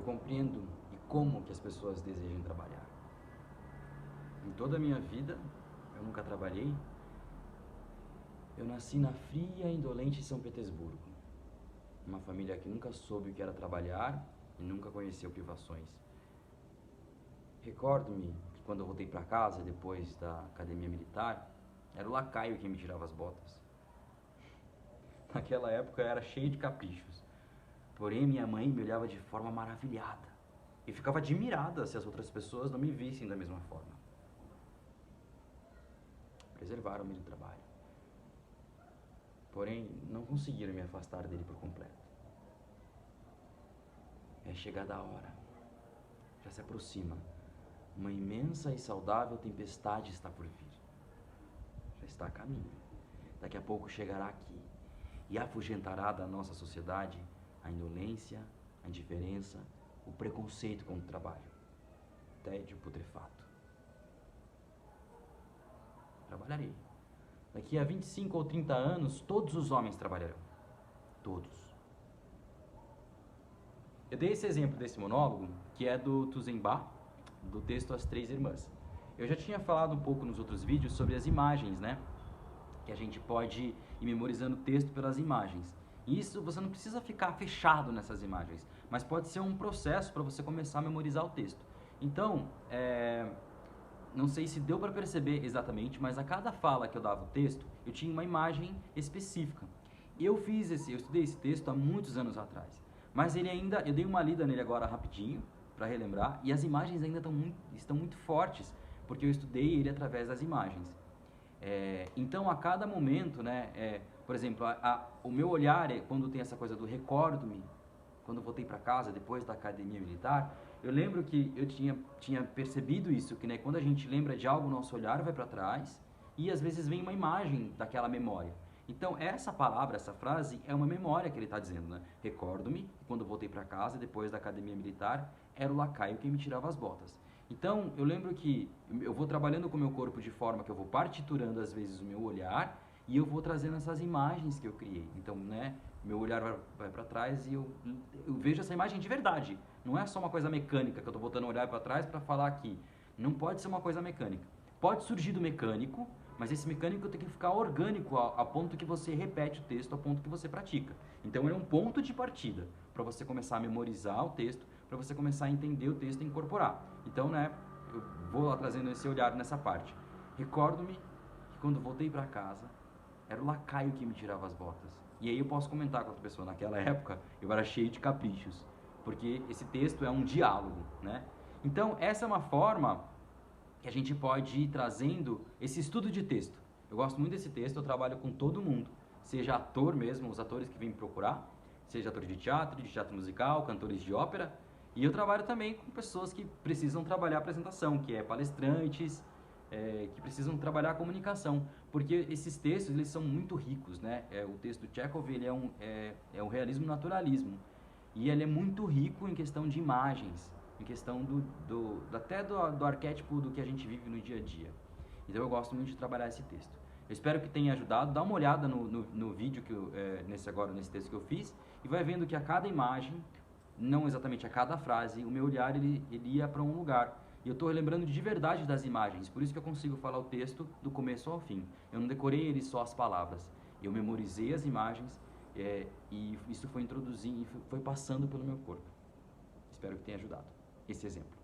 compreendo e como que as pessoas desejam trabalhar. Em toda a minha vida, eu nunca trabalhei. Eu nasci na fria e indolente São Petersburgo, uma família que nunca soube o que era trabalhar e nunca conheceu privações. Recordo-me que quando eu voltei para casa depois da academia militar, era o lacaio quem me tirava as botas. Naquela época eu era cheio de caprichos, porém minha mãe me olhava de forma maravilhada e ficava admirada se as outras pessoas não me vissem da mesma forma. Preservaram-me do trabalho, porém não conseguiram me afastar dele por completo. É chegada a hora, já se aproxima. Uma imensa e saudável tempestade está por vir. Já está a caminho. Daqui a pouco chegará aqui e afugentará da nossa sociedade a indolência, a indiferença, o preconceito contra o trabalho, tédio putrefato. Trabalharei. Daqui a 25 ou 30 anos, todos os homens trabalharão. Todos. Eu dei esse exemplo desse monólogo, que é do Tuzenbach, do texto As Três Irmãs. Eu já tinha falado um pouco nos outros vídeos sobre as imagens, né? Que a gente pode ir memorizando o texto pelas imagens. E isso você não precisa ficar fechado nessas imagens, mas pode ser um processo para você começar a memorizar o texto. Então, não sei se deu para perceber exatamente, mas a cada fala que eu dava o texto, eu tinha uma imagem específica. Eu estudei esse texto há muitos anos atrás, mas eu dei uma lida nele agora rapidinho, para relembrar, e as imagens ainda estão muito fortes, porque eu estudei ele através das imagens. Então, a cada momento, né, por exemplo, o meu olhar, quando tem essa coisa do recordo-me, quando eu voltei para casa depois da academia militar, eu lembro que eu tinha percebido isso, que, né, quando a gente lembra de algo, o nosso olhar vai para trás e às vezes vem uma imagem daquela memória. Então, essa palavra, essa frase, é uma memória que ele está dizendo, né? Recordo-me, quando eu voltei para casa depois da academia militar, era o lacaio que me tirava as botas. Então, eu lembro que eu vou trabalhando com o meu corpo de forma que eu vou partiturando, às vezes, o meu olhar e eu vou trazendo essas imagens que eu criei. Então, né, meu olhar vai para trás e eu vejo essa imagem de verdade. Não é só uma coisa mecânica que eu estou voltando a olhar para trás para falar aqui. Não pode ser uma coisa mecânica. Pode surgir do mecânico, mas esse mecânico tem que ficar orgânico a ponto que você repete o texto, a ponto que você pratica. Então, ele é um ponto de partida para você começar a memorizar o texto, para você começar a entender o texto e incorporar. Então, né, eu vou lá trazendo esse olhar nessa parte. Recordo-me que quando voltei para casa, era o lacaio que me tirava as botas. E aí eu posso comentar com outra pessoa, naquela época eu era cheio de caprichos, porque esse texto é um diálogo, né? Então, essa é uma forma que a gente pode ir trazendo esse estudo de texto. Eu gosto muito desse texto, eu trabalho com todo mundo, seja ator mesmo, os atores que vêm me procurar, seja ator de teatro musical, cantores de ópera, e eu trabalho também com pessoas que precisam trabalhar a apresentação, que é palestrantes, que precisam trabalhar a comunicação, porque esses textos eles são muito ricos, né? O texto do Chekhov ele é um realismo naturalismo, e ele é muito rico em questão de imagens, em questão até do arquétipo do que a gente vive no dia a dia. Então eu gosto muito de trabalhar esse texto. Eu espero que tenha ajudado. Dá uma olhada no vídeo nesse texto que eu fiz e vai vendo que a cada imagem, não exatamente a cada frase, o meu olhar ele ia para um lugar. E eu estou lembrando de verdade das imagens, por isso que eu consigo falar o texto do começo ao fim. Eu não decorei ele só as palavras, eu memorizei as imagens e isso foi introduzindo e foi passando pelo meu corpo. Espero que tenha ajudado esse exemplo.